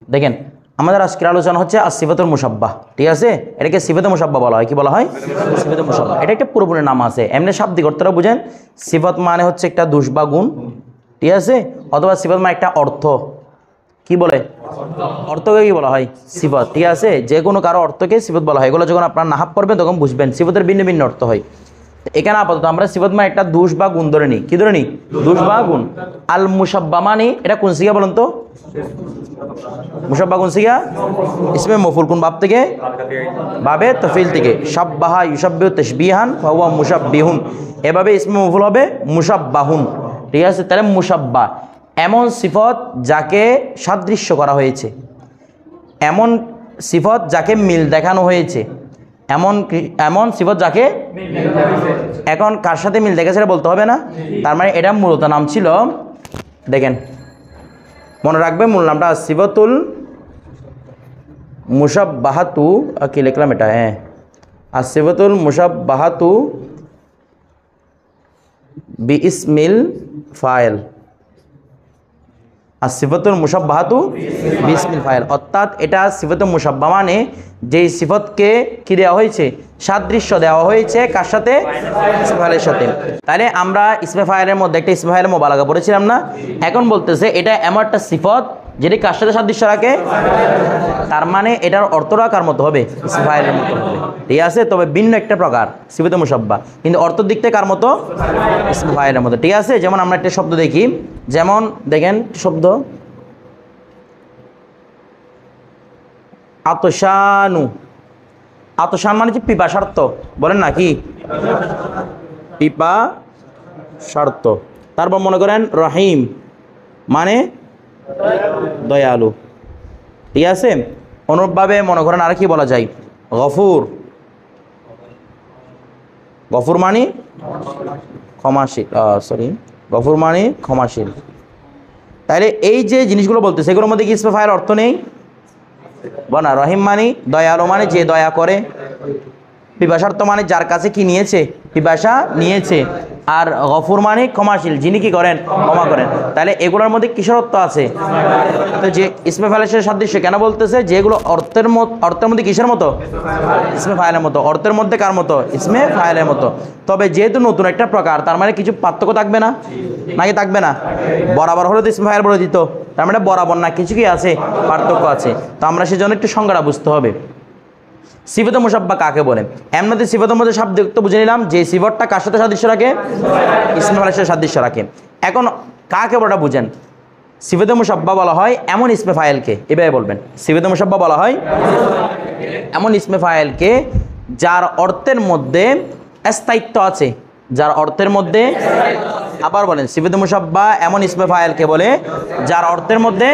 দেখেন আমাদের আজকের আলোচনা হচ্ছে সিফাতুল মুশাব্বাহ, ঠিক আছে? এটাকে সিফাতুল মুশাব্বাহ বলা হয়। কি বলা হয়? সিফাতুল মুশাব্বাহ। এটা একটা পুরোপুরি নাম আছে, এমনি শাব্দিক অর্থটা বুঝেন। সিফাত মানে হচ্ছে একটা দোষ বা গুণ, ঠিক আছে? অথবা সিফাত মানে একটা অর্থ। কি বলে? অর্থকে কি বলা হয়? সিফাত, ঠিক আছে? যে কোনো কারো অর্থকে সিফাত বলা হয়। এগুলো যখন আপনার নাহাব পড়বেন তখন বুঝবেন সিফাতের ভিন্ন ভিন্ন অর্থ হয়। এখানে আপাতত আমরা সিফাত মানে একটা দোষ বা গুণ ধরে নিই। কি ধরে নিই? দোষ বা গুণ। আল মুশাব্বাহ মানে এটা কোন সিগা বলেন তো? মুশাব্বাহ কোন সিগা? ইসমে মফুল কোন বাব থেকে? বাবে তফিল থেকে। শাব্বাহা ইউশাব্বিহু তাশবিহান ফাহুয়া মুশাব্বিহুন। এভাবে ইসমে মফুল হবে মুশাব্বাহুন, ঠিক আছে? তাহলে মুশাব্বাহ এমন সিফত যাকে সাদৃশ্য করা হয়েছে, এমন সিফত যাকে মিল দেখানো হয়েছে, এমন সিফত যাকে এখন কার সাথে মিল দেখেছে বলতে হবে না? তার মানে এটা মূলত নাম ছিল, দেখেন মনে রাখবে মূল নামটা সিফাতুল মুশাব্বাহাতু। কি লিখলাম এটা? হ্যাঁ, আর সিফাতুল মুশাব্বাহাতু বিইসমিল ফাইল। আর সিফাতুল মুশাব্বাহাতু বিইসমিল ফাইল, অর্থাৎ এটা সিফাতুল মুশাব্বাহ মানে যেই সিফতকে কি দেওয়া হয়েছে? সাদৃশ্য দেওয়া হয়েছে কার সাথে? ইসমে ফাইলের সাথে। তাহলে আমরা ইসমে ফাইলের মধ্যে একটা ইসমে ফাইলের মোবালাগা পড়েছিলাম না? এখন বলতেছে এটা এমন একটা সিফত যেটি কার সাথে সাদৃশ্য রাখে, তার মানে এটার অর্থটা কার মতো হবে? ইসমে ফাইলের মতো হবে, ঠিক আছে? তবে ভিন্ন একটা প্রকার সিফাতুল মুশাব্বাহ, কিন্তু অর্থের দিক থেকে কার মতো? ইসমে ফাইলের মতো, ঠিক আছে? যেমন আমরা একটা শব্দ দেখি, যেমন দেখেন শব্দ আতশানু। আতশান মানে কি? পিপাসার্থ, বলেন না কি? পিপাসার্থ। তারপর মনে করেন রহিম মানে দয়ালু, ঠিক আছে? অনুরূপভাবে মনে করেন আর কি বলা যায়? গফুর। গফুর মানে ক্ষমাশীল, গফুর মানে ক্ষমাশীল। তাহলে এই যে জিনিসগুলো বলতেছে এগুলোর মধ্যে কি ইসমে ফাইল অর্থ নেই? বনা রহিম মানে দয়ালু, মানে যে দয়া করে। পিপাসার্থ মানে যার কাছে কি নিয়েছে? পিপাসা নিয়েছে। আর গফুর মানে ক্ষমাশীল, যিনি কি করেন? ক্ষমা করেন। তাহলে এগুলোর মধ্যে কিসের অর্থ আছে? তো যে ইসমে ফাইলের সাথে সাদৃশ্য কেন বলতেছে? যেগুলো অর্থের মধ্যে কিসের মতো? ইসমে ফাইলের মতো। অর্থের মধ্যে কার মতো? ইসমে ফাইলের মতো। তবে যেহেতু নতুন একটা প্রকার, তার মানে কিছু পার্থক্য থাকবে না, নাকি থাকবে না? বরাবর হলে তো ইসমে ফাইল বলে দিত, তার মানে বরাবর না, কিছু কি আছে? পার্থক্য আছে। তো আমরা সেজন্য একটু সংজ্ঞাটা বুঝতে হবে। সিফাতুল মুশাব্বাহ কাকে বলে? এমনিতে সিফাতের মধ্যে শাব্দিক তো বুঝে নিলাম, যে সিফতটা কার সাথে সাদৃশ্য রাখে? ইসমে ফাইলের সাথে সাদৃশ্য রাখে। এখন কাকে বলা বুঝেন? সিফাতুল মুশাব্বাহ বলা হয় এমন ইসমে ফাইলকে, এভাবে বলবেন, সিফাতুল মুশাব্বাহ বলা হয় এমন ইসমে ফাইলকে যার অর্থের মধ্যে স্থায়িত্ব আছে, যার অর্থের মধ্যে। আবার বলেন, সিফাতুল মুশাব্বাহ এমন ইসমে ফাইলকে বলে যার অর্থের মধ্যে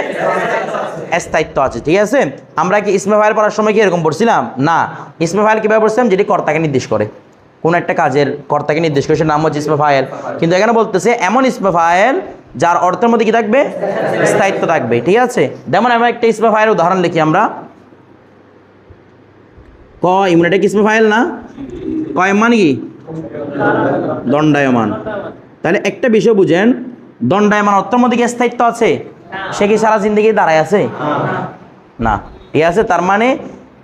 স্থায়িত্ব আছে, ঠিক আছে? আমরা কি ইসমে ফাইল পড়ার সময় কি এরকম পড়ছিলাম? না। ইসমে ফাইল কীভাবে পড়ছিলাম? যেটি কর্তাকে নির্দেশ করে, কোন একটা কাজের কর্তাকে নির্দেশ করে, সে নাম হচ্ছে ইসমে ফাইল। কিন্তু এখানে বলতেছে এমন ইসমে ফাইল যার অর্থের মধ্যে কি থাকবে? স্থায়িত্ব থাকবে, ঠিক আছে? যেমন আমরা একটা ইসমে ফাইল উদাহরণ লিখি, আমরা কয়ম, এটা কি ইসমে ফাইল না? কয়ম মানে কি? দণ্ডায়মান। তাহলে একটা বিষয় বুঝেন, দণ্ডায়মান অর্থের মধ্যে কি স্থায়িত্ব আছে? সে কি সারা জিন্দগি দাঁড়ায় আছে? না, ঠিক আছে? তার মানে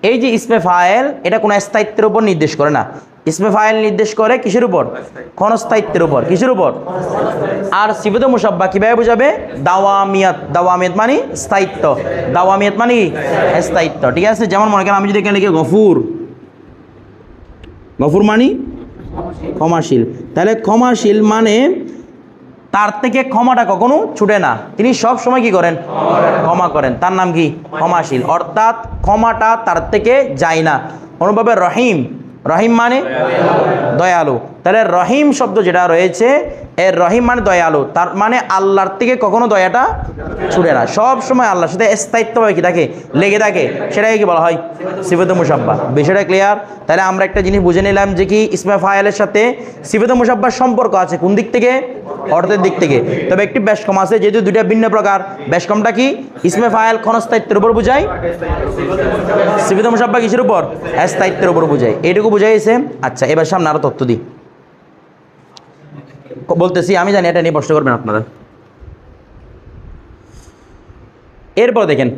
এই যে ইসমে ফাইল, এটা কোনো স্থায়িত্বের উপর নির্দেশ করে না। ইসমে ফাইল নির্দেশ করে কিসের উপর? ক্ষণস্থায়িত্বের উপর। কিসের উপর? আর সিফাতুল মুশাব্বাহ কিভাবে বোঝাবে? দাওয়ামিয়াত। দাওয়ামিয়াত মানে স্থায়িত্ব, দাওয়ামিয়াত মানে স্থায়িত্ব, ঠিক আছে? যেমন মনে করেন আমি যদি এখানে লিখি গফুর, গফুর মানে ক্ষমাশীল। তাহলে ক্ষমাশীল মানে তার থেকে ক্ষমাটা কখনো ছুটে না, তিনি সব সময় কি করেন? ক্ষমা করেন। তার নাম কি? ক্ষমাশীল। অর্থাৎ ক্ষমাটা তার থেকে যায় না। অনুভাবে রহিম, রহিম মানে দয়ালু। তাহলে রহিম শব্দ যেটা রয়েছে, এর রহিম মানে দয়ালু, তার মানে আল্লাহর থেকে কখনো দয়াটা ছুটে না, সব সময় আল্লাহর সাথে স্থায়িত্বভাবে কি থাকে? লেগে থাকে। সেটাকে কি বলা হয়? সিফাতুল মুশাব্বাহ। বিষয়টা ক্লিয়ার? তাহলে আমরা একটা জিনিস বুঝে নিলাম যে কি ইসমে ফাইলের সাথে সিফাতুল মুশাব্বাহর সম্পর্ক আছে কোন দিক থেকে? অর্থের দিক থেকে। তবে একটি বেশকম আছে, যেহেতু দুইটা ভিন্ন প্রকার। বেশকমটা কি? ইসমে ফাইল ক্ষণস্থায়িত্বের উপর বুঝায়, সিফাতুল মুশাব্বাহ কিসের উপর? স্থায়িত্বের উপর বুঝায়। এইটুকু বুঝাইছে। আচ্ছা, এবার সামনে আরো তথ্য দিই, বলতেছি, আমি জানি এটা নিয়ে প্রশ্ন করবেন আপনারা। এরপর দেখেন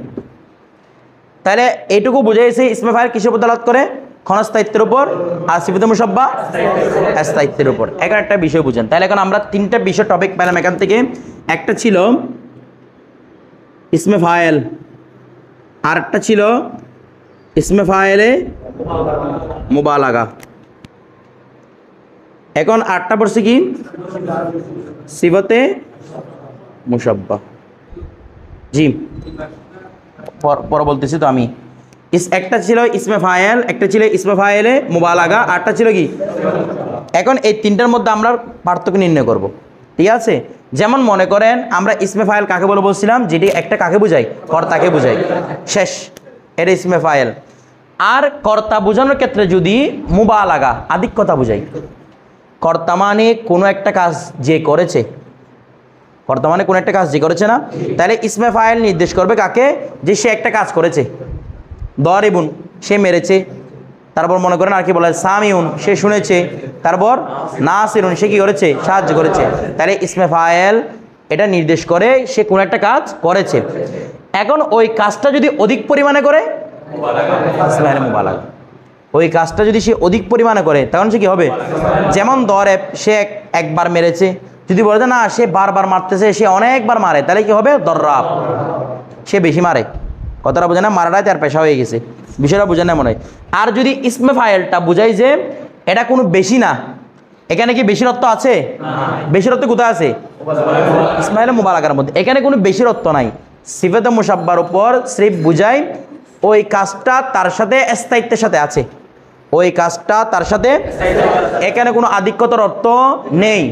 তাহলে এইটুকু বুঝাইছে ইসমে ফাইল কিসের উপর দালাত করে? ক্ষণস্থায়িত্বের উপর, আর সিফাতে মুসাব্বা স্থায়িত্বের উপর। এখন একটা বিষয় বুঝেন। তাহলে এখন আমরা তিনটা বিষয় টপিক পেলাম এখান থেকে। একটা ছিল ইসমে ফাইল, আরেকটা ছিল ইসমে ফাইলে মুবালাগা, এখন আটটা পড়ছে কি? সিফাতে মুসাব্বা। জি পর বলতেছি তো আমি। একটা ছিল ইসমে ফাইল, একটা ছিল ইসমে ফাইলে মুবালাগা, আটটা ছিল কি? এখন এই তিনটার মধ্যে আমরা পার্থক্য নির্ণয় করব, ঠিক আছে? যেমন মনে করেন আমরা ইসমে ফাইল কাকে বলে বলছিলাম? যেটি একটা কাকে বোঝায়? কর্তাকে বোঝায়, শেষ, এটা ইসমে ফাইল। আর কর্তা বোঝানোর ক্ষেত্রে যদি মুবালাগা, আধিক্যতা বোঝায়। কর্তা মানে কোনো একটা কাজ যে করেছে, কর্তা মানে কোনো একটা কাজ যে করেছে না, তাহলে ইসমে ফাইল নির্দেশ করবে কাকে? যে সে একটা কাজ করেছে। দরিবুন, সে মেরেছে। তারপর মনে করেন আর কি বলে? সামিউন, সে শুনেছে। তারপর নাসিরুন, সে কি করেছে? সাহায্য করেছে। তাহলে ইসমে ফাইল এটা নির্দেশ করে সে কোনো একটা কাজ করেছে। এখন ওই কাজটা যদি অধিক পরিমাণে করে, ইসমে ফাইলে মুবালাগা। ওই কাজটা যদি সে অধিক পরিমাণে করে তখন সে কি হবে? যেমন দরেব, সে একবার মেরেছে। যদি বলে না সে বারবার মারতেছে, সে অনেকবার মারে, তাহলে কি হবে? দর্রাব, সে বেশি মারে। কথাটা বোঝে না? মারাটাই তার পেশা হয়ে গেছে। বিষয়টা বোঝে না মনে হয়। আর যদি ইসমে ফাইলটা বোঝাই যে এটা কোনো বেশি না, এখানে কি বেশির অর্থ আছে? বেশির অর্থ কোথায় আছে? ইসমে ফাইলে মুবালাগার মধ্যে। এখানে কোনো বেশির অর্থ নাই। সিফাতে মুসাব্বার উপর সিফ বুঝায় ওই কাজটা তার সাথে স্থায়িত্বের সাথে আছে, ওই কাজটা তার সাথে, এখানে কোনো আধিক্যতার অর্থ নেই।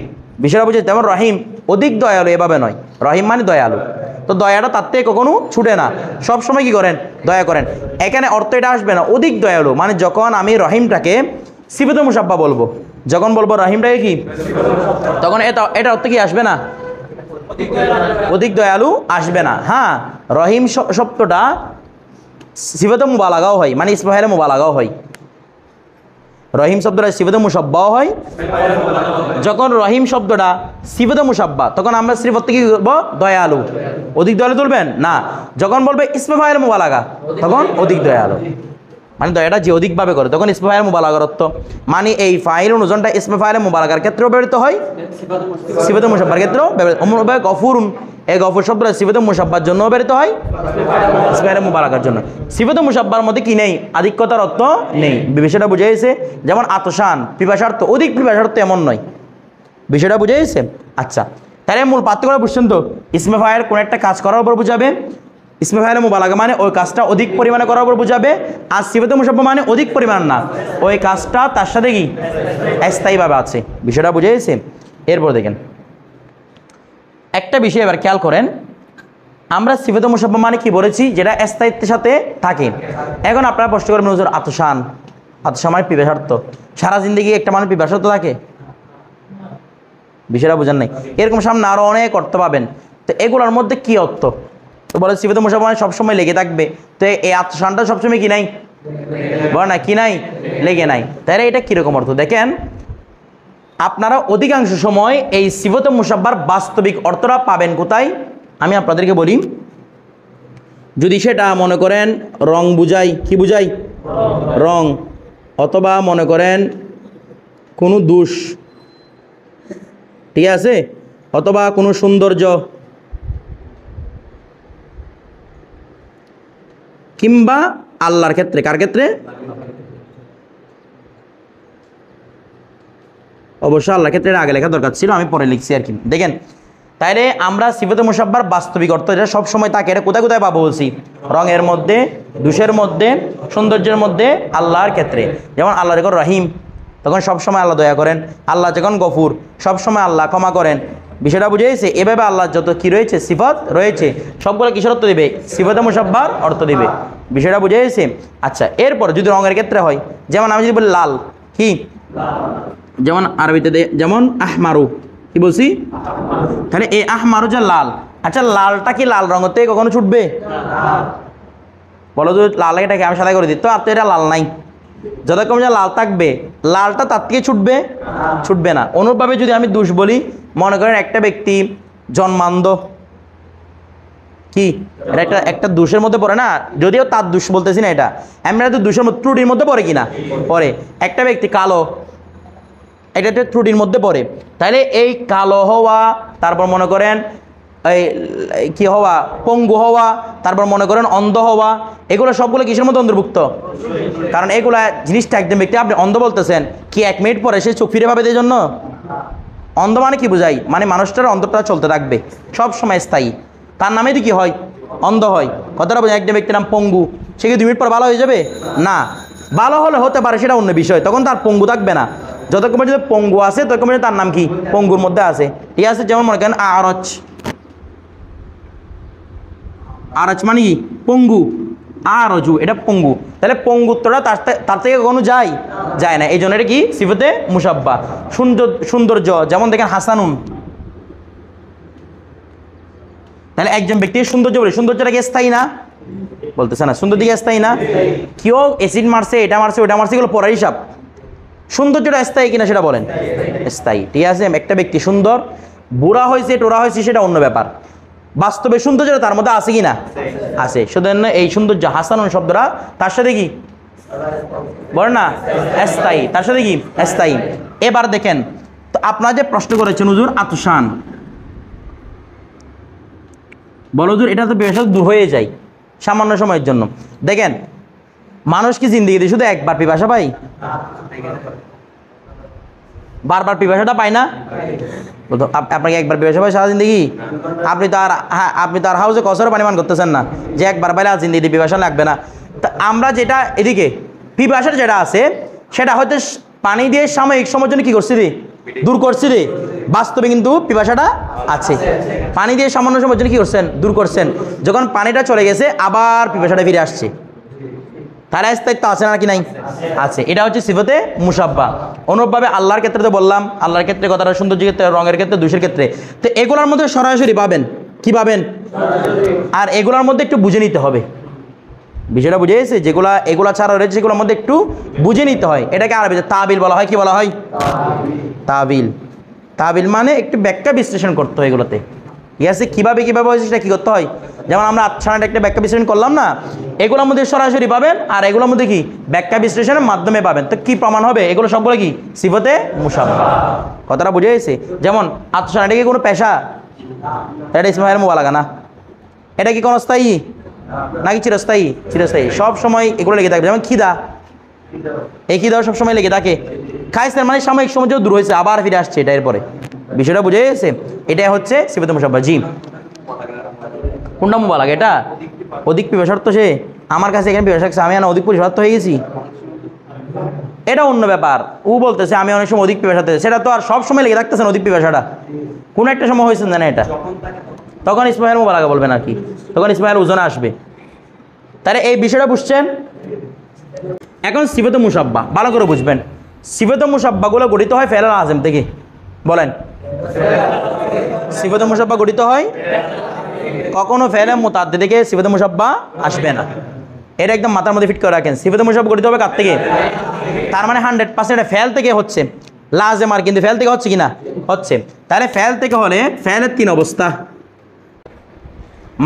বিষয়টা বুঝে। যেমন রহিম, অধিক দয়ালু, এভাবে নয়। রহিম মানে দয়ালু, তো দয়াটা তার থেকে কখনো ছুটে না, সব সময় কি করেন? দয়া করেন। এখানে অর্থ এটা আসবে না অধিক দয়ালু, মানে যখন আমি রহিমটাকে সিফাতে মুসাব্বা বলবো, যখন বলবো রহিমটাকে কি, তখন এটা অর্থ কি আসবে না? অধিক দয়ালু আসবে না। হ্যাঁ, রহিম শব্দটা সিফাতে মুবালাগাও হয়, মানে ইসমে ফাইলে মুবালাগাও হয়। রহিম শব্দটা সিফাতে মুসাব্বাও হয়। যখন রহিম শব্দটা সিফাতে মুসাব্বা, তখন আমরা সিফাত অর্থ কি করবো? দয়ালু। অধিক দয়ালু তুলবেন না। যখন বলবে ইসমে ফাইলে মুবালাগা, তখন অধিক দয়ালু, মানে দয়াটা যে অধিকভাবে করে, তখন ইসমে ফাইলে মুবালাগার অর্থ। মানে এই ফাইল অনুযায়ীটা ইসমে ফাইলে মুবালাগার ক্ষেত্রেও ব্যবহৃত হয়, সিফাতে মুসাব্বার ক্ষেত্রেও ব্যবহৃত। অমনভাবে গফুরুন, এই গফুর শব্দটা সিফাতে মুসাব্বার জন্য ব্যবহৃত হয়, ইসমে ফাইলে মুবালাগার জন্য। সিফাতে মুসাব্বার মধ্যে কি নেই? আধিক্যতার অর্থ নেই। বিষয়টা বুঝাইছে। যেমন আতশান, পিপাসার্থ, অধিক পিপাসার্থ এমন নয়। বিষয়টা বুঝাইছে। আচ্ছা, তাহলে মূল পার্থক্য বুঝছেন তো? ইসমে ফাইল কোন একটা কাজ করার উপর বুঝাবে, ইসমে ফাইলে মুবালাগা মানে ওই কাজটা অধিক পরিমাণে করার উপর বুঝাবে। আর সিফাতে মুসাব্বা মানে অধিক পরিমাণ না, ওই কাজটা তার সাথে কি স্থায়ীভাবে আছে। বিষয়টা বুঝাইছে। এরপর দেখেন একটা বিষয় এবার খেয়াল করেন। আমরা সিফাতে মুসাব্বা মানে কি বলেছি? যেটা স্থায়িত্বের সাথে থাকে। এখন আপনারা প্রশ্ন করবেন হুজুর, আতশান, আতশান মানে পিপাসার্থ, সারা জিন্দগি একটা মানুষ পিপাসার্থ থাকে? বিষয়টা বোঝেন নাই। এরকম সামনে আরও অনেক অর্থ পাবেন। তো এগুলোর মধ্যে কি অর্থ? তো বলে সিফাতে মুসাব্বা মানে সবসময় লেগে থাকবে। তো এই আতশানটা সবসময় কি নাই? বলে না কি নাই? লেগে নাই। তাহলে এটা কীরকম অর্থ? দেখেন, আপনারা অধিকাংশ সময় এই সিফাতে মুসাব্বার বাস্তবিক অর্থটা পাবেন কোথায়? আমি আপনাদেরকে বলি। যদি সেটা মনে করেন রং বুঝাই, কি বুঝাই? রং, অথবা মনে করেন কোনো দোষ, ঠিক আছে, অথবা কোনো সৌন্দর্য, কিংবা আল্লাহর ক্ষেত্রে। কার ক্ষেত্রে? অবশ্য আল্লাহর ক্ষেত্রে আগে লেখা দরকার ছিল, আমি পরে লিখছি আর কি। দেখেন, তাইলে আমরা সিফাতে মুসাব্বার বাস্তবিক অর্থ এটা সবসময় তাকে, এটা কোথায় কোথায় পাবো বলছি? রঙের মধ্যে, দোষের মধ্যে, সৌন্দর্যের মধ্যে, আল্লাহর ক্ষেত্রে। যেমন আল্লাহ যখন রহিম, তখন সবসময় আল্লাহ দয়া করেন। আল্লাহ যখন গফুর, সবসময় আল্লাহ ক্ষমা করেন। বিষয়টা বুঝেছে। এভাবে আল্লাহ যত কি রয়েছে সিফাত রয়েছে, সবগুলো কিসের অর্থ দিবে? সিফাতে মুসাব্বার অর্থ দিবে। বিষয়টা বুঝেছে। আচ্ছা, এরপর যদি রঙের ক্ষেত্রে হয়, যেমন আমি যদি বলি লাল, কি? যেমন আরবিতে যেমন আহমারু, কি বলছি? তাহলে এই আহমারু যে লাল, আচ্ছা লালটা কি লাল রঙের থেকে কখনো ছুটবে? বলো তো, লাল এটাকে আমি সাদা করে দিই, তো আর তো এটা লাল নাই। যতক্ষণ যা লাল থাকবে, লালটা তার থেকে ছুটবে? ছুটবে না। অনুরূপভাবে যদি আমি দোষ বলি, মনে করেন একটা ব্যক্তি জন্মান্ধ, কি এটা একটা একটা দোষের মধ্যে পড়ে না, যদিও তার দোষ বলতেছি না, এটা আমরা তো দোষের মধ্যে ত্রুটির মধ্যে পড়ে কিনা পড়ে। একটা ব্যক্তি কালো, এটা একটা ত্রুটির মধ্যে পড়ে, তাহলে এই কালো হওয়া, তারপর মনে করেন এই কি হওয়া, পঙ্গু হওয়া, তারপর মনে করেন অন্ধ হওয়া, এগুলো সবগুলো কিসের মধ্যে অন্তর্ভুক্ত? কারণ এগুলা জিনিসটা একদম ব্যক্তি আপনি অন্ধ বলতেছেন, কি 1 মিনিট পরে সে চোখ ফিরে পাবে এই জন্য? অন্ধ মানে কি বোঝাই? মানে মানুষটার অন্তরটা চলতে থাকবে, সব সময় স্থায়ী, তার নামে তো কি হয়? অন্ধ হয়। কথাটা বোঝায়? একটা ব্যক্তির নাম পঙ্গু, সে কি 2 মিনিট পর ভালো হয়ে যাবে? না, ভালো হলে হতে পারে, সেটা অন্য বিষয়, তখন তার পঙ্গু থাকবে না। যতক্ষণ পর্যন্ত পঙ্গু আছে ততক্ষণ পর্যন্ত তার নাম কি? পঙ্গুর মধ্যে আছে, ঠিক আছে? যেমন মনে করেন আরজ, আরজ মানে কি? পঙ্গু, আরজু এটা পঙ্গু, তাহলে পঙ্গুত্বটা তার থেকে কখনো যায় না, এই জন্য এটা কি? সিফাতে মুসাব্বা। সৌন্দর্য, যেমন দেখেন হাসানুন, তাহলে একজন ব্যক্তির সৌন্দর্য বলে, সৌন্দর্যটা কি স্থায়ী না? বলতেছে না সৌন্দর্য কি স্থায়ী না? কেউ অ্যাসিড মারছে, এটা মারছে, ওটা মারছে, এগুলো পড়ার হিসাব। সৌন্দর্যটা স্থায়ী কিনা সেটা বলেন? স্থায়ী, ঠিক আছে? একটা ব্যক্তি সুন্দর, বুড়া হয়েছে টোরা হয়েছে সেটা অন্য ব্যাপার, বাস্তবে সৌন্দর্যটা তার মধ্যে আছে কিনা? আছে। সেজন্য এই সৌন্দর্য হাসানুন শব্দটা তার সাথে কি বলেন না? স্থায়ী, তার সাথে কি? স্থায়ী। এবার দেখেন তো আপনারা যে প্রশ্ন করেছেন হুজুর আতশান, বলো হুজুর এটা তো পিপাসা দূর হয়ে যায় সামান্য সময়ের জন্য। দেখেন মানুষ কি জিন্দেগিতে শুধু একবার পিপাসা পায়? বারবার পিপাসাটা পায় না? আপনাকে একবার পিপাসা পায় সারা জিন্দগি? আপনি তো আর হাউসে কসরে পানি পান করতেছেন না যে একবার পাইলে আর জিন্দগিতে পিপাসা লাগবে না। তা আমরা যেটা এদিকে পিপাসাটা যেটা আছে সেটা হয়তো পানি দিয়ে সাময়িক সময়ের জন্য কি করছি রে? দূর করছি রে। বাস্তবে কিন্তু পিপাসাটা আছে, পানি দিয়ে সামান্য সময়ের জন্য কি করছেন? দূর করছেন। যখন পানিটা চলে গেছে আবার পিপাসাটা ফিরে আসছে, তার স্থায়িত্ব আছে না কি নাই? আছে। এটা হচ্ছে সিফাতে মুসাব্বা। অনুরূপভাবে আল্লাহর ক্ষেত্রে তো বললাম, আল্লাহর ক্ষেত্রে কথাটা সৌন্দর্যের ক্ষেত্রে, রঙের ক্ষেত্রে, দোষের ক্ষেত্রে, তো এগুলোর মধ্যে সরাসরি পাবেন কি পাবেন? আর এগুলোর মধ্যে একটু বুঝে নিতে হবে, বিষয়টা বুঝে গেছে? এগুলা ছাড়া রয়েছে সেগুলোর মধ্যে একটু বুঝে নিতে হয়। এটাকে আরবিতে তাবিল বলা হয়। কি বলা হয়? তাবিল। তাবিল মানে একটু ব্যাখ্যা বিশ্লেষণ করতে হয় এগুলোতে, ঠিক আছে? কীভাবে হয়েছে সেটা কী করতে হয়? যেমন আমরা আচ্ছানাটা একটা ব্যাখ্যা বিশ্লেষণ করলাম না, এগুলোর মধ্যে সরাসরি পাবেন, আর এগুলোর মধ্যে কি ব্যাখ্যা বিশ্লেষণের মাধ্যমে পাবেন। তো কি প্রমাণ হবে? এগুলো সবগুলো কি সিফাতে মুসাব্বা। কথাটা বুঝে গেছে? যেমন আচ্ছানা, এটা কি কোনো পেশা? এটা ইসমাইল মুবালাগা না? এটা কি কোনো স্থায়ী নাকি চিরস্থায়ী? চিরস্থায়ী, সব সময় এগুলো লেগে থাকবে। যেমন খিদা, এই খিদাও সবসময় লেগে থাকে। খাইছেন মানে সাময়িক সময় দূর হয়েছে, আবার ফিরে আসছে, এটা এরপরে। বিষয়টা বুঝে গেছে? এটাই হচ্ছে সিফাতে মুসাব্বা। জি, কোনটা মুবালাগা? এটা অধিক পিপাসার্থ, সে আমার কাছে এখানে পিপাসা লাগছে, আমি অধিক পিপাসার্থ হয়ে গেছি, এটা অন্য ব্যাপার। ও বলতেছে আমি অনেক সময় অধিক পিপাসার্থ, সেটা তো আর সব সময় লেগে থাকতেছে না। অধিক পিপাসাটা কোনো একটা সময় হয়েছে না এটা, তখন ইসমাইল মুবালাগা বলবেন আর কি, তখন ইসমাইল ওজনে আসবে। তাহলে এই বিষয়টা বুঝছেন? এখন সিফাতে মুসাব্বা ভালো করে বুঝবেন। সিফাতে মুসাব্বাগুলো গঠিত হয় ফেল আজম থেকে। বলেন, সিফাতে মুসাব্বা গঠিত হয়, কখনো ফেলে মুতাদ্দি থেকে সিফাতে মুসাব্বা আসবে না। এটা একদম মাথার মধ্যে ফিট করে রাখেন। সিফাতে মুসাব্বা গঠিত হবে কার থেকে? তার মানে 100% ফেল থেকে হচ্ছে, লাজেম আর, কিন্তু ফেল থেকে হচ্ছে কিনা? হচ্ছে। তাহলে ফেল থেকে হলে ফেলের 3 অবস্থা।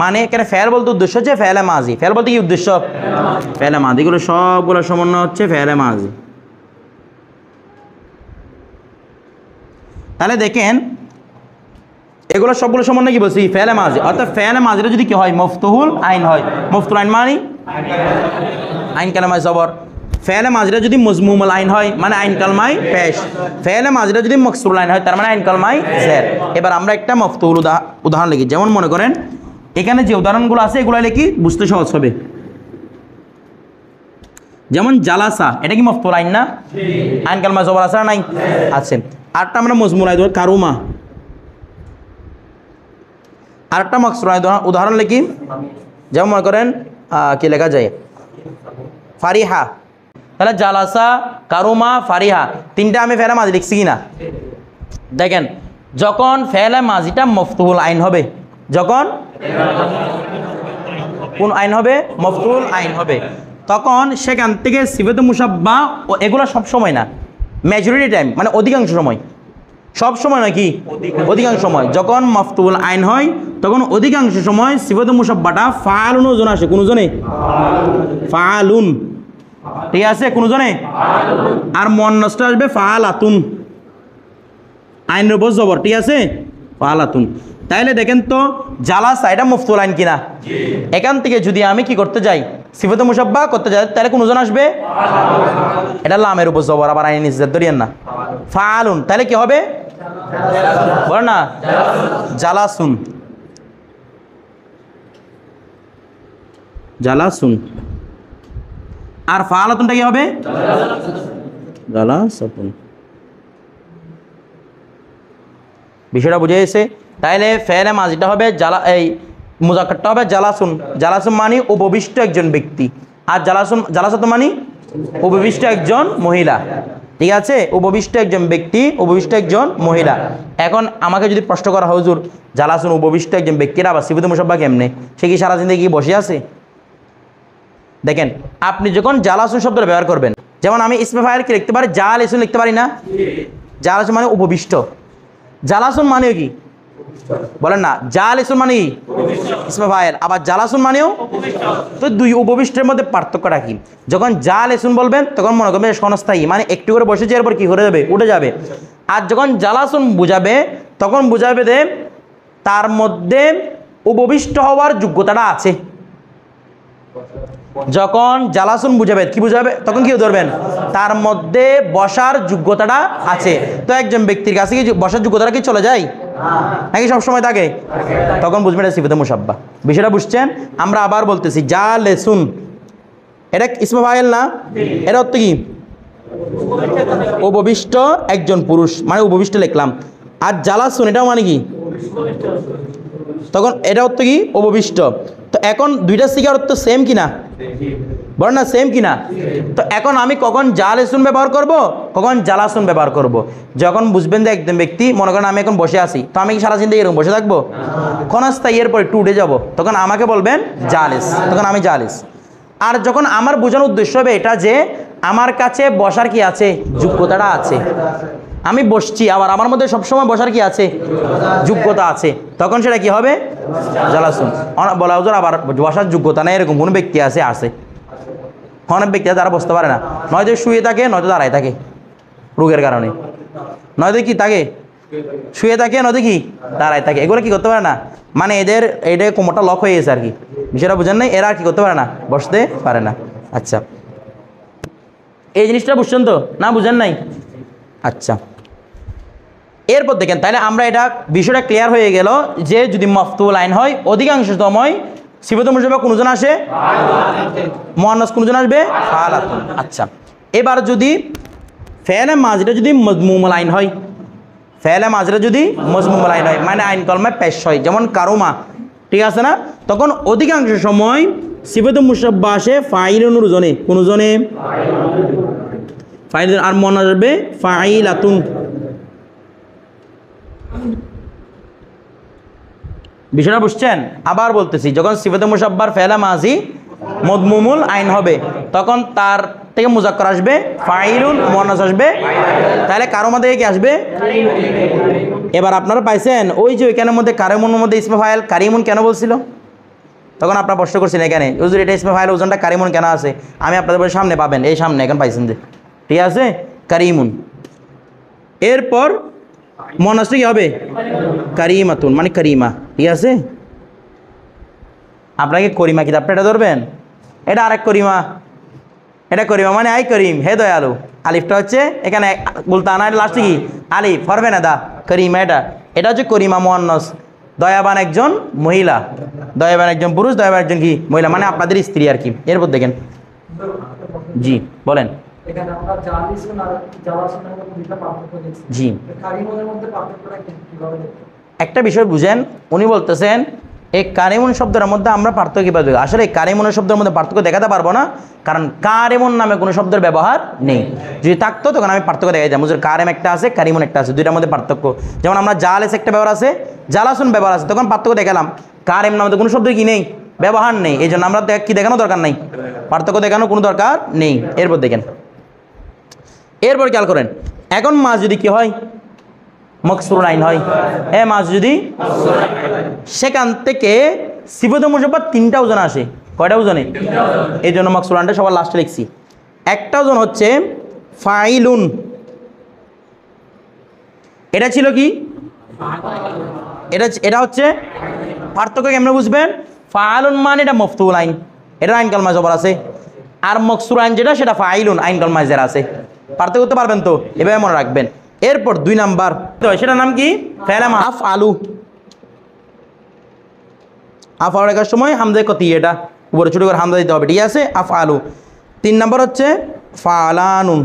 মানে এখানে ফেল বলতে উদ্দেশ্য হচ্ছে ফেলে মাজি। ফেল বলতে কি উদ্দেশ্য? ফেলে মাজি। এগুলো সবগুলো সমন্বয় হচ্ছে ফেলে মাজি। তাহলে দেখেন এগুলো সবগুলো সমন্বয় কি বলছি? ফেলে মাজি। অর্থাৎ ফেলে মাজিটা যদি কি হয়? মফতুহুল আইন হয়। মফতুল আইন মানে আইন কালামায় জবর। ফেলে মাজিটা যদি মজমুমুল আইন হয় মানে আইন কালমায় পেশ। ফেলে মাজিটা যদি মকসুরুল আইন হয় তার মানে আইন কালমায় জের। এবার আমরা একটা মফতুল উদাহরণ লিখি। যেমন মনে করেন এখানে যে উদাহরণগুলো আছে এগুলো লিখি, বুঝতে সহজ হবে। যেমন জালাসা, এটা কি মফতুল আইন না? আইন কালমায় জবর আছে না নাই? আছে। আরটা আমরা মজমুল আইন, কারুমা। আরেকটা মকসুর উদাহরণ লিখি। যেমন মনে করেন কি লেখা যায়? ফারিহা। তাহলে জালাসা, কারুমা, ফারিহা, 3টা আমি ফেলে মাজি লিখছি কিনা? দেখেন যখন ফেলে মাজিটা মফতুল আইন হবে, যখন কোন আইন হবে? মফতুল আইন হবে, তখন সেখান থেকে সিফাতে মুসাব্বা, এগুলো সব সময় না, মেজরিটি টাইম, মানে অধিকাংশ সময় সব সময় নয় কি অধিকাংশ সময় যখন মাফতুল আইন হয় তখন অধিকাংশ সময় সিফাতুল মুসাব্বাটা ফাআলুন ওজন আসে কোন জনে ফাআলুন ঠিক আছে কোন জনে আর মুয়ান্নাসটা আসবে ফাআলাতুন আইনের উপর জবর ঠিক আছে ফাআলাতুন তাইলে দেখেন তো জালাসা এটা মাফতুল আইন কিনা এখান থেকে যদি আমি কি করতে যাই সিফাতুল মুসাব্বা করতে যাই তাহলে কোন জন আসবে এটা লামের উপর জবর আবার আইন নিচে ধরিয়েন না ফাআলুন তাহলে কি হবে বল না জালাসুন জালাসুন আর ফাআলাতুনটা কি হবে জালাসাতুন বিষয়টা বুঝে গেছে তাইলে ফেলে মাজিটা হবে জালা এই মুজাক্কারটা হবে জালাসুন জালাসুন মানে উপবিষ্ট একজন ব্যক্তি আর জালাসাতুন মানে উপবিষ্ট একজন মহিলা ঠিক আছে উপবিষ্ট একজন ব্যক্তি উপবিষ্ট একজন মহিলা এখন আমাকে যদি প্রশ্ন করা হয় হুজুর জালাসুন উপবিষ্ট একজন ব্যক্তির আবার সিফাতুল মুসাব্বা কেমনে সে কি সারা জিন্দেগি বসে আছে দেখেন আপনি যখন জালাসুন শব্দটা ব্যবহার করবেন যেমন আমি ইসমে ফাইল কি লিখতে পারি জালাসুন লিখতে পারি না জালাসুন মানে উপবিষ্ট জালাসুন মানে কি বলেন না জালাসুন মানে কি ইসমে ফাইল আবার জালাসুন মানেও তো দুই উপবিষ্টের মধ্যে পার্থক্যটা কি যখন জালাসুন বলবেন তখন মনে করবেন ক্ষণস্থায়ী মানে একটু করে বসে যাওয়ার পর কি করে যাবে উঠে যাবে আর যখন জালাসুন বুঝাবে তখন বুঝাবে যে তার মধ্যে উপবিষ্ট হওয়ার যোগ্যতাটা আছে যখন জালাসুন বুঝাবে কি বুঝাবে তখন কি ধরবেন তার মধ্যে বসার যোগ্যতাটা আছে তো একজন ব্যক্তির কাছে কি বসার যোগ্যতাটা কি চলে যায় নাকি সবসময় থাকে তখন বুঝবেন এটা সিফাতুল মুসাব্বা বিষয়টা বুঝছেন আমরা আবার বলতেছি জালাসুন এটা ইসমে ফাইল না এটা অর্থ কি উপবিষ্ট একজন পুরুষ মানে উপবিষ্ট লিখলাম আর জালাসুন এটাও মানে কি তখন এটা অর্থ কি উপবিষ্ট তো এখন দুইটা শিকার অর্থ সেম কিনা বল না সেম কিনা তো এখন আমি কখন জালাসুন ব্যবহার করব কখন জালাসুন ব্যবহার করব যখন বুঝবেন যে একজন ব্যক্তি মনে করেন আমি এখন বসে আছি তো আমি কি সারা জিন্দেগি এরকম বসে থাকবো ক্ষণস্থায়ী এর পর একটু উঠে যাব তখন আমাকে বলবেন জালিস তখন আমি জালিস আর যখন আমার বোঝানোর উদ্দেশ্য হবে এটা যে আমার কাছে বসার কি আছে যোগ্যতাটা আছে আমি বসছি আবার আমার মধ্যে সবসময় বসার কি আছে যোগ্যতা আছে তখন সেটা কি হবে জালাসুন বলা হুজুর আবার বসার যোগ্যতা নেই এরকম কোনো ব্যক্তি আছে অনেক ব্যক্তি আছে যারা বসতে পারে না নয়তো শুয়ে থাকে নয়তো দাঁড়ায় থাকে রোগের কারণে নয়তো কি থাকে শুয়ে থাকে নয়তো কি দাঁড়ায় থাকে এগুলো কি করতে পারে না মানে এদের কোমরটা লক হয়ে গেছে আর কি বিষয়টা বুঝেন নাই এরা কি করতে পারে না বসতে পারে না আচ্ছা এই জিনিসটা বুঝছেন তো না বুঝেন নাই আচ্ছা এরপর দেখেন তাহলে আমরা এটা বিষয়টা ক্লিয়ার হয়ে গেল যে যদি মাফতুল আইন হয় অধিকাংশ সময় সিফাতুল মুসাব্বা কোনজন আসে মুয়ান্নাস কোনজন আসবে ফাআলাতুন আচ্ছা এবার যদি ফেলে মাজিটা যদি মজমুমুল আইন হয় ফেলে মাজিটা যদি মজমুমুল আইন হয় মানে আইন কলমায় পেশ হয় যেমন কারুমা ঠিক আছে না তখন অধিকাংশ সময় সিফাতুল মুসাব্বা আসে ফাইলুন জনে কোন জনে ফাইল আর মুয়ান্নাস আসবে ফাইলাতুন বিষয়টা বুঝছেন আবার বলতেছি যখন সিফাতুল মুসাব্বার ফেলা মাজি মদমুমুল আইন হবে তখন তার থেকে মুজাক্কার আসবে ফাইলুন মুয়ান্নাস আসবে তাহলে কারোমা থেকে কি আসবে এবার আপনারা পাইছেন ওই যে ওইখানের মধ্যে কারিমুনের মধ্যে ইসমে ফাইল কারিমুন কেন বলছিল তখন আপনারা প্রশ্ন করছিলেন এখানে হুজুর এটা ইসমে ফাইল ওজনটা কারিমুন কেন আছে আমি আপনাদের সামনে পাবেন এই সামনে এখন পাইছেন যে ঠিক আছে কারিমুন এরপর মুয়ান্নাসটা কি হবে কারিমাতুন মানে কারিমা ঠিক আছে আপনাকে করিমা কিতাবটা এটা ধরবেন এটা আরেক করিমা এটা করিমা মানে আই করিম হে দয়ালু আলিফটা হচ্ছে এখানে বলতে আনা লাস্টে কি আলিফ হবে না দা করিমা এটা হচ্ছে করিমা মুয়ান্নাস দয়াবান একজন মহিলা দয়াবান একজন পুরুষ দয়াবান একজন কি মহিলা মানে আপনাদের স্ত্রী আর কি এরপর দেখেন জি বলেন এখানে আমরা জালিসুন আর জালাসুনের মধ্যে দুটো পার্থক্য দেখছি জি কারিমুনের মধ্যে পার্থক্যটা কিভাবে দেখতে একটা বিষয় বুঝেন উনি বলতেছেন এই কারিমুন শব্দের মধ্যে আমরা পার্থক্য কীভাবে দেখব আসলে এই কারিমুনের শব্দের মধ্যে পার্থক্য দেখাতে পারবো না কারণ কারিমুন নামে কোনো শব্দের ব্যবহার নেই যদি থাকতো তখন আমি পার্থক্য দেখাই দিতাম বুঝলেন কারিম একটা আছে কারিমুন একটা আছে দুইটার মধ্যে পার্থক্য যেমন আমরা জালেস একটা ব্যবহার আছে জালাসুন ব্যবহার আছে তখন পার্থক্য দেখালাম কারিম নামে কোনো শব্দ কি নেই ব্যবহার নেই এই জন্য আমরা কি দেখানো দরকার নাই পার্থক্য দেখানো কোনো দরকার নেই এরপর দেখেন এরপর খেয়াল করেন এখন মাছ যদি কি হয় মকসুরুল আইন হয়, মাছ যদি সেখান থেকে সিফাতে মুশাব্বাহ 3টা ওজনে আসে। কয়টা ওজনে? এই জন্য মকসুরুল আইনটা সবার লাস্টে লিখছি। একটা ওজন হচ্ছে ফাইলুন, এটা ছিল কি, এটা হচ্ছে পার্থক্য কেমনে বুঝবেন? ফাইলুন মানে এটা মফতুল আইন, এটা আইন কালমা জবর আছে, আর মকসুর আইন যেটা সেটা ফাইলুন আইন কালমা জের আছে। পার্থক্য করতে পারবেন তো? এভাবে মনে রাখবেন। এরপর 2 নাম্বার তো সেটার নাম কি? ফেলা আফ আলু। আফ আলু লেখার সময় হামজা কতি, এটা উপরে ছোট করে হামজা দিতে হবে, ঠিক আছে? আফ আলু। 3 নাম্বার হচ্ছে ফালানুন,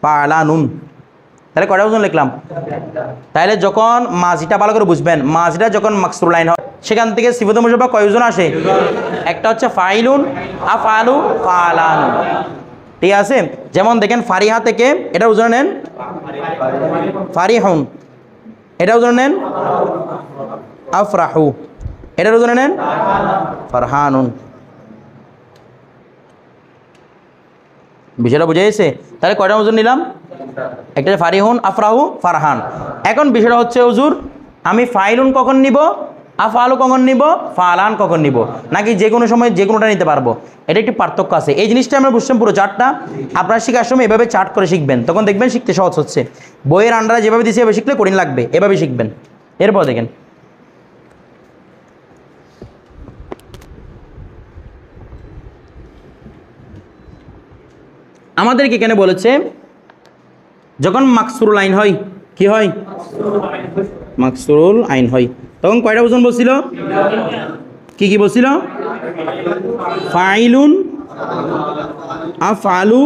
ফালানুন। তাহলে কয়টা ওজন লিখলাম? তাহলে যখন মাজিটা ভালো করে বুঝবেন, মাজিটা যখন মাকসুরুল আইন হয় সেখান থেকে সিফাতে মুশাব্বাহ কয় ওজন আসে? একটা হচ্ছে ফাইলুন, আফআলু, ফালানুন, ঠিক আছে? যেমন দেখেন ফারিহা থেকে এটা ওজন নেন ফারিহুন, এটা ওজন নেন আফরাহু, এটার ওজন নেন ফারহানুন। বিষয়টা বুঝে গেছে? তাহলে কয়টা ওজন নিলাম? একটা ফারিহুন, আফরাহু, ফারহান। এখন বিষয়টা হচ্ছে হুজুর আমি ফাইলুন কখন নিব, আফআলু কখন নিব, ফালান কখন নিব, নাকি যে কোনো সময় যে কোনোটা নিতে পারবো? এটা একটি পার্থক্য আছে। এই জিনিসটা আমরা বুঝলাম পুরো চার্টটা। আপনারা শেখার সময় এভাবে চার্ট করে শিখবেন, তখন দেখবেন শিখতে সহজ হচ্ছে। বইয়ের আন্ডারে যেভাবে দিচ্ছে এভাবে শিখলে কঠিন লাগবে, এভাবে শিখবেন। এরপর দেখেন আমাদেরকে এখানে বলেছে যখন মাকসুরুল আইন হয়, কি হয়? মাকসুরুল আইন হয় তখন কয়টা ওজন বলছিল? কি কি বলছিল? ফাইলুন, আফআলু,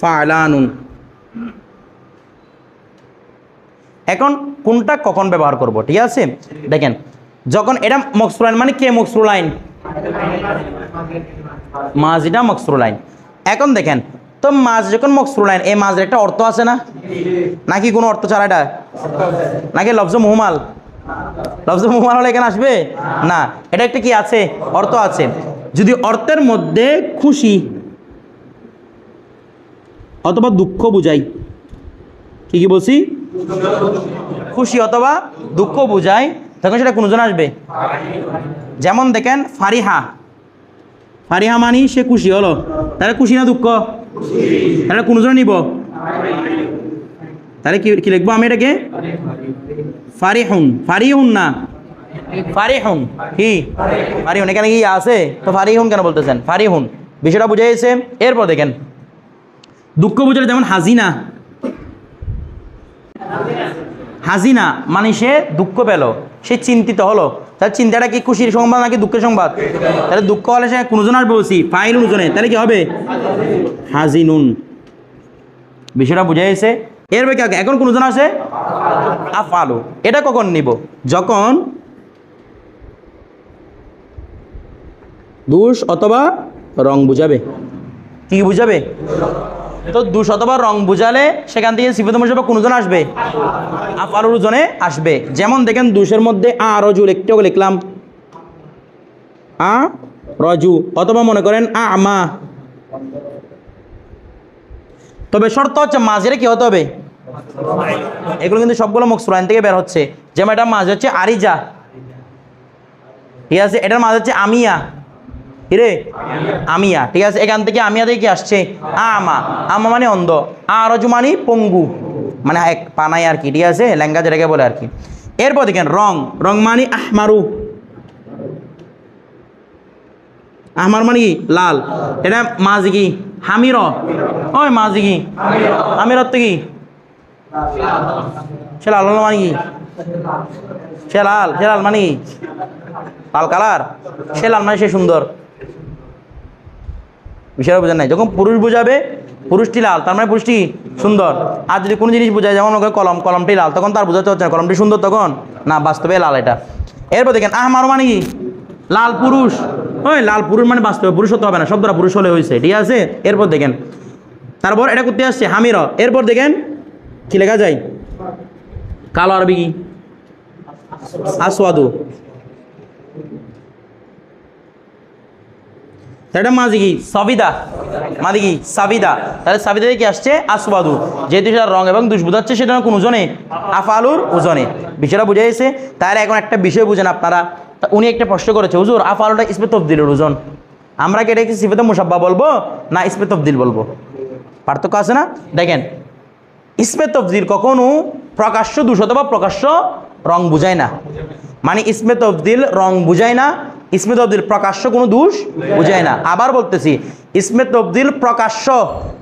ফালানুন। এখন কোনটা কখন ব্যবহার করব, ঠিক আছে? দেখেন যখন এটা মকসুরুল আইন মানে কে মকসুরুল আইন? মাজিটা মকসুরুল আইন। এখন দেখেন তো মাছ যখন মকসুরুল আইন, এই মাঝের একটা অর্থ আছে না, নাকি কোনো অর্থ ছাড়া এটা, নাকি লফজ মুহমাল? লফজ মুহমাল হলে এখানে আসবে না, এটা একটা কি আছে? অর্থ আছে। যদি অর্থের মধ্যে খুশি অথবা দুঃখ বুঝাই, কি কি বলছি? খুশি অথবা দুঃখ বুঝাই, তখন সেটা কোন জন আসবে? যেমন দেখেন ফারিহা, ফারিহা মানি সে খুশি হলো, তাহলে খুশি না দুঃখ? তাহলে কোন জন নিব? তাহলে কি লিখবো আমি এটাকে? ফারিহুন, ফারিহুন না ফারিহুন। কি ফারিহুন? এখানে কি আছে তো ফারিহুন কেন বলতেছেন? ফারিহুন, বিষয়টা বুঝে গেছে। এরপর দেখেন দুঃখ বুঝালে যেমন হাজিনা, হাজিনা মানে সে দুঃখ পেল, সে চিন্তিত হলো। তার চিন্তাটা কি খুশির সংবাদ নাকি দুঃখের সংবাদ? তাহলে দুঃখ হলে সে কোনজন আসবে বলছি? ফাইলুন ওজনে, তাহলে কি হবে? হাজিনুন। বিষয়টা বুঝে গেছে? এর বেকে এখন কোনজন আসে? আফআলু। এটা কখন নিব? যখন দুষ অথবা রং বুঝাবে। কি বুঝাবে? তো দুষ অথবা রং বুঝালে সেখান থেকে সিফাতে মুশাব্বাহ কোনজন আসবে? আফআলুর ওজনে আসবে। যেমন দেখেন দুষের মধ্যে আ রজু লিখতেও লিখলাম আ রজু, অথবা মনে করেন আ আমা। তবে শর্ত হচ্ছে মাঝেরে কি হতে হবে? এগুলো কিন্তু সবগুলো মকসুরুল আইন থেকে বের হচ্ছে। যেমন এটা মাঝে হচ্ছে আরিজা, ঠিক আছে? এটার মাঝে হচ্ছে আমিয়া, কিরে আমিয়া, ঠিক আছে? এখান থেকে আমিয়া থেকে কি আসছে? আমা, আমা মানে অন্ধ, আরজু মানে পঙ্গু, মানে এক পানাই আর কি, ঠিক আছে? ল্যাঙ্গা যেটাকে বলে আর কি। এরপর দেখেন রং, রং মানে আহমারু, আহমার মানে কি? লাল। এটা মাঝি কি? হামির, ওই মাঝি কি? হামির অর্থ কি? সে লাল মানে কি? সে লাল, সে লাল মানে কি? লাল কালার। সে লাল মানে সে সুন্দর। বিষয়টা বোঝেন নাই? যখন পুরুষ বোঝাবে পুরুষটি লাল, তার মানে পুরুষটি সুন্দর। আর যদি কোনো জিনিস বোঝায় যেমন কলম, কলমটি লাল, তখন তার বোঝাতে হচ্ছে না কলমটি সুন্দর, তখন না, বাস্তবে লাল এটা। এরপর দেখেন আহমার মানে কি? লাল পুরুষ, ওই লাল পুরুষ মানে বাস্তবে পুরুষ হতে হবে না, শব্দটা পুরুষ হলে হয়েছে, ঠিক আছে? এরপর দেখেন তারপর এটা করতে আসছে হামির। এরপর দেখেন কি লেখা যায়? কালো আরবি কি? আসওয়াদু। তাহলে এটা মাঝি কি সাবিদা, মাঝি কি সাবিদা, তাহলে সাবিদা কি আসছে আসওয়াদু, যেহেতু সেটা রং এবং দুষ বোঝাচ্ছে সেটা কোন ওজনে, আফআলুর ওজনে। বিষয়টা বুঝে গেছে? তাহলে এখন একটা বিষয় বুঝেন আপনারা। উনি একটা প্রশ্ন করেছে, হুজুর আফআলুটা ইসমে তফদিলের ওজন, আমরা কি এটাকে সিফাতে মুসাব্বা বলবো না ইসমে তফদিল বলবো? পার্থক্য আছে না? দেখেন, ইসমে তফদিল কখনো প্রকাশ্য দুষ অথবা প্রকাশ্য রং বুঝায় না। মানে ইসমে তফদিল রং বুঝায় না, ইসমে তফদিল প্রকাশ্য কোনো দোষ বুঝায় না। আবার বলতেছি, ইসমে তফদিল প্রকাশ্য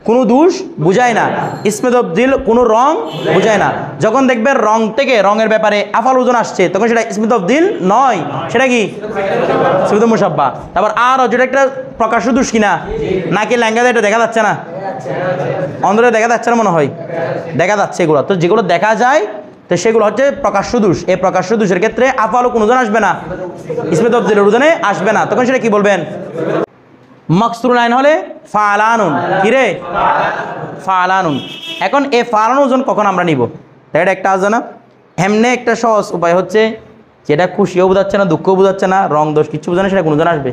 কোনো দোষ বুঝায় না, ইসমে তফদিল কোনো রং বুঝায় না। যখন দেখবেন রং থেকে রঙের ব্যাপারে আফআল ওজন আসছে, তখন সেটা ইসমে তফদিল নয়, সেটা কি সিফাতে মুসাব্বা। তারপর আর যেটা একটা প্রকাশ্য দোষ কিনা, নাকি ল্যাঙ্গাতে এটা দেখা যাচ্ছে না, অন্ধরে দেখা যাচ্ছে না মনে হয়, দেখা যাচ্ছে এগুলো। তো যেগুলো দেখা যায় তো সেগুলো হচ্ছে প্রকাশ্য দোষ। এই প্রকাশ্য দোষের ক্ষেত্রে আফআলও কোনো ওজন আসবে না, ইসমে তফদিলের ওজনে আসবে না। তখন সেটা কি বলবেন? মাকসুরুল আইন হলে ফালানুন, কি রে ফালানুন। এখন এই ফালানুন ওজন কখন আমরা নিব? তাই এটা একটা আছে না, এমনি একটা সহজ উপায় হচ্ছে, যেটা খুশিও বোঝাচ্ছে না, দুঃখও বোঝাচ্ছে না, রং দোষ কিচ্ছু বোঝানো, সেটা কোন ওজন আসবে?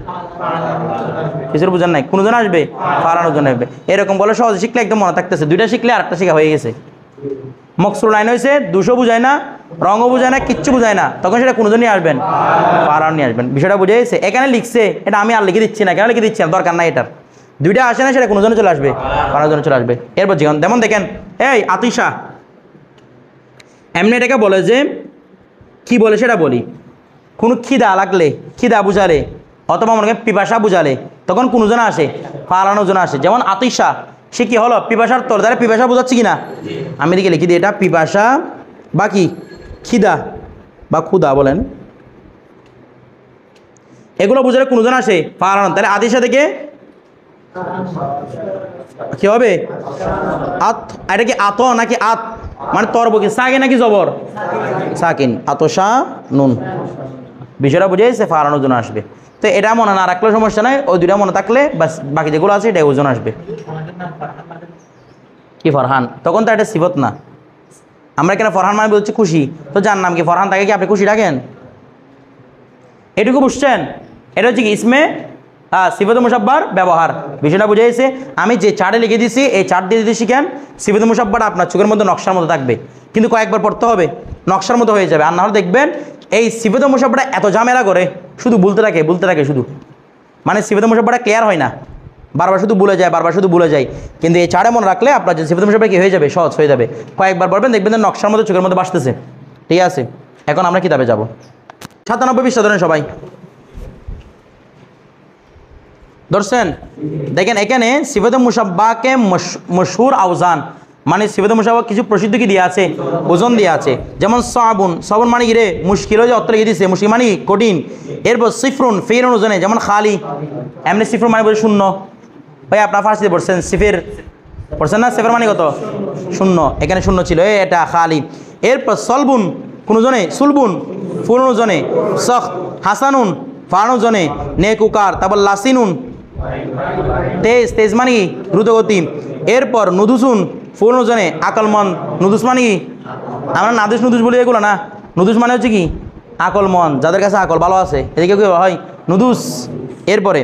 কিছুর বোঝান নাই, কোন ওজন আসবে? ফালানুন ওজন আসবে। এরকম বলে সহজে শিখলে একদম মনে থাকতেছে, দুইটা শিখলে আরেকটা শিখা হয়ে গেছে। মকসুরুল আইন হয়েছে দুশো বুঝায় না, রঙও বুঝায় না, কিচ্ছু বুঝায় না, তখন সেটা কোন ওজন নিয়ে আসবেন? ফালানুন নিয়ে আসবেন। বিষয়টা বুঝে গেছে? এখানে লিখছে, এটা আমি আর লিখে দিচ্ছি না, কেন লিখে দিচ্ছি না, দরকার নাই এটার। দুইটা আসে না, সেটা কোন ওজনে চলে আসবে? ফালানুন ওজনে চলে আসবে। এরপর যেমন দেখেন, এই আতিশা, এমনি এটাকে বলে যে কি বলে সেটা বলি, কোনো খিদা লাগলে, খিদা বুঝালে অথবা মনে করেন পিপাসা বুঝালে, তখন কোন ওজনে আসে? ফালানুন ওজনে আসে। যেমন আতিশা, সে কি হলো? পিপাসার তর, তাহলে পিপাসা বোঝাচ্ছে কিনা? আমি এদিকে লিখি দিই, এটা পিপাসা বা কি খিদা বা ক্ষুদা বলেন, এগুলো বুঝালে কোন ওজন আসে? ফালানুন। তাহলে আতিশা থেকে কি হবে? আত। এটা কি আত নাকি আত? মানে তরব কি সাকিন নাকি জবর? সাকিন, আতশা নুন। বিষয়টা বুঝে গেছে? ফালানুন ওজন আসবে। তো এটা মনে না রাখলে সমস্যা নাই, ওই দুইটা মনে থাকলে বাস, বাকি যেগুলো আছে এটা ওজন আসবে। কি ফরহান? তখন তো এটা সিফত না। আমরা এখানে ফরহান মানে বলছি খুশি, তো যার নাম কি ফরহান তাকে কি আপনি খুশি রাখেন? এটুকু বুঝছেন? এটা হচ্ছে কি ইসমে সিফাতে মুসাব্বার ব্যবহার। বিষয়টা বুঝে গেছে? আমি যে চার্টে লিখে দিয়েছি, এই চার্ট দিয়ে দিতে শিখেন, সিফাতে মুসাব্বারটা আপনার চোখের মধ্যে নকশার মতো থাকবে, কিন্তু কয়েকবার পড়তে হবে, নকশার মতো হয়ে যাবে। আর নাহলে দেখবেন এই সিফাতে মুসাব্বারটা এত ঝামেলা করে, শুধু বলতে থাকে শুধু, মানে সিফাতে মুসাব্বারটা ক্লিয়ার হয় না, বারবার শুধু ভুলে যায়, বারবার শুধু ভুলে যায়। কিন্তু এই চার্টে মনে রাখলে আপনার যে সিফাতে মুসাব্বার কি হয়ে যাবে? সহজ হয়ে যাবে। কয়েকবার পড়বেন, দেখবেন যে নকশার মধ্যে চোখের মধ্যে বাসতেছে। ঠিক আছে, এখন আমরা কিতাবে যাব। 97 পৃষ্ঠা ধরেন সবাই, ধরছেন? দেখেন এখানে সিফাতে মুসাব্বাকে মশহুর আউজান, মানে সিফাতে মুসাব্বা কিছু প্রসিদ্ধ কি দিয়ে আছে? ওজন দিয়ে আছে। যেমন সাবুন, সাবুন মানে কি রে? মুশকিল, যে অর্থ লিখে দিচ্ছে, মুশকিল মানে কঠিন। এরপর সিফরুন, ফেরুন ওজনে, যেমন খালি, এমনি সিফরুন মানে বলে শূন্য। ভাই আপনার ফার্স্টে পড়ছেন সিফের, পড়ছেন না? সিফের মানে কত? শূন্য, এখানে শূন্য ছিল, এটা খালি। এরপর সলবুন, কোন ওজনে? সুলবুন, ফুরুন ওজনে। সখ, হাসানুন, ফানুন ওজনে। নেকুকার, তারপর লাসিনুন, তেজ, তেজ মানে কি? দ্রুতগতি। এরপর নুদুসুন, ফুরুন ওজনে। আকলমন, নুদুস মানে কি? আমরা নাদুস নুদুস বলি এগুলো না, নুদুস মানে হচ্ছে কি? আকলমন, যাদের কাছে আকল ভালো আছে, এদিকে কি হয়? নুদুস। এরপরে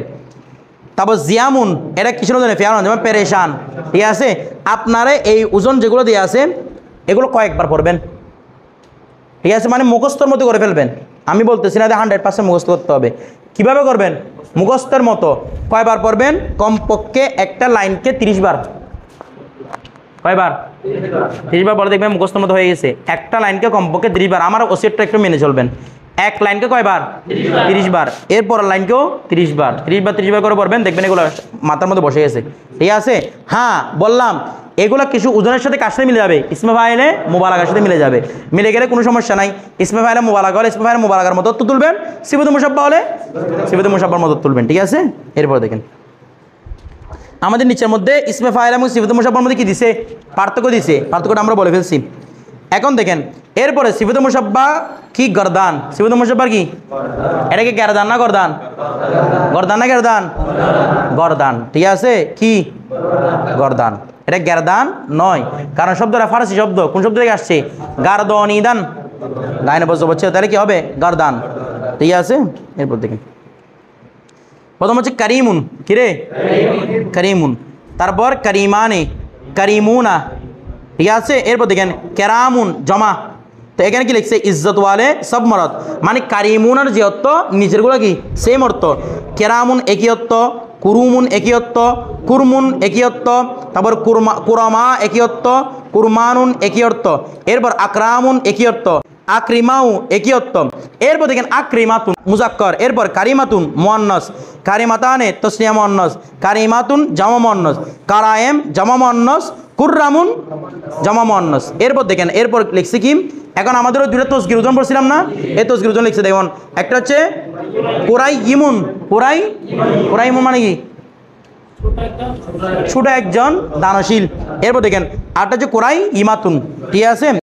তারপর জিয়ামুন, এটা কিসের ওজনে? ফেয়ারন, যেমন পেরেশান। ঠিক আছে, আপনারা এই ওজন যেগুলো দিয়ে আছে এগুলো কয়েকবার পড়বেন। ঠিক আছে, মানে মুখস্থর মতো করে ফেলবেন। আমি বলতেছি না যে 100% মুখস্থ করতে হবে। কিভাবে করবেন? মুখস্থের মতো। কয়বার পড়বেন? কমপক্ষে একটা লাইনকে 30 বার। কয়বার? 30 বার পরে দেখবেন মুখস্থের মতো হয়ে গেছে। একটা লাইনকে কমপক্ষে 30 বার। আমার ওসিটটা একটু মেনে চলবেন। এক লাইনকে কয়বার? 30 বার। এরপর লাইনকেও 30 বার। 30 বার করে পড়বেন, দেখবেন এগুলো মাথার মধ্যে বসে গেছে। ঠিক আছে? হ্যাঁ, বললাম এগুলো কিছু ওজনের সাথে কার সাথে মিলে যাবে? ইসমে ফাইলে মুবালাগার সাথে মিলে যাবে। মিলে গেলে কোনো সমস্যা নাই। ইসমে ফাইলে মুবালাগা হলে ইসমে ফাইলে মুবালাগার মতো তো তুলবেন, সিফাতে মুসাব্বা হলে সিফাতে মুসাব্বার মতো তুলবেন। ঠিক আছে? এরপর দেখেন আমাদের নিচের মধ্যে ইসমে ফাইল এবং সিফাতে মুসাব্বার মধ্যে কি দিছে? পার্থক্য দিছে। পার্থক্যটা আমরা বলে ফেলছি। এখন দেখেন এরপরে সিফাতে মুসাব্বা কি? গরদান। সিফাতে মুসাব্বার কি? এটা কি গেরদান না গরদান? গরদান না গেরদান? গরদান। ঠিক আছে, কি? গরদান। এটা গেরদান নয়, কারণ শব্দটা ফারসি শব্দ। কোন শব্দ থেকে আসছে? গারদনিদান, গায়নে বসে, তাহলে কি হবে? গরদান। ঠিক আছে, এরপর দেখেন প্রথম হচ্ছে কারিমুন, কিরে কারিমুন, তারপর কারিমানে, কারিমুনা, ঠিক আছে। এরপর দেখেন কেরামুন জমা, তো এখানে কি লিখছে ইজ্জত ওয়ালে সব মরদ, মানে কারিমুনের যে অর্থ নিচেরগুলো কি সেম অর্থ। কেরামুন একই অর্থ, কুরুমুন একই অর্থ, কুরমুন একই অর্থ, তারপর কুরমা একই অর্থ, কুরমানুন একই অর্থ, এরপর আকরামুন একই অর্থ, আকরিমাউ একই অর্থ। এরপর দেখেন আকরিমাতুন মুজাক্কর, এরপর কারিমাতুন মুয়ান্নাস, কারিমাতানে তাসনিয়া মুয়ান্নাস, কারিমাতুন জামা মুয়ান্নাস, কারায়েম জামা মুয়ান্নাস, কুররামুন জামা মুয়ান্নাস। এরপর দেখেন এরপর লিখছে কি, এখন আমাদেরও দুটো তসগির ওজন পড়ছিলাম না, এই তসগির ওজন লিখছে দেখুন, একটা হচ্ছে কুরাইয়িমুন, কুরাইয়িমুন মানে কি ছোট একজন দানশীল। এরপর দেখেন আরটা হচ্ছে কুরাইয়িমাতুন, ঠিক আছে।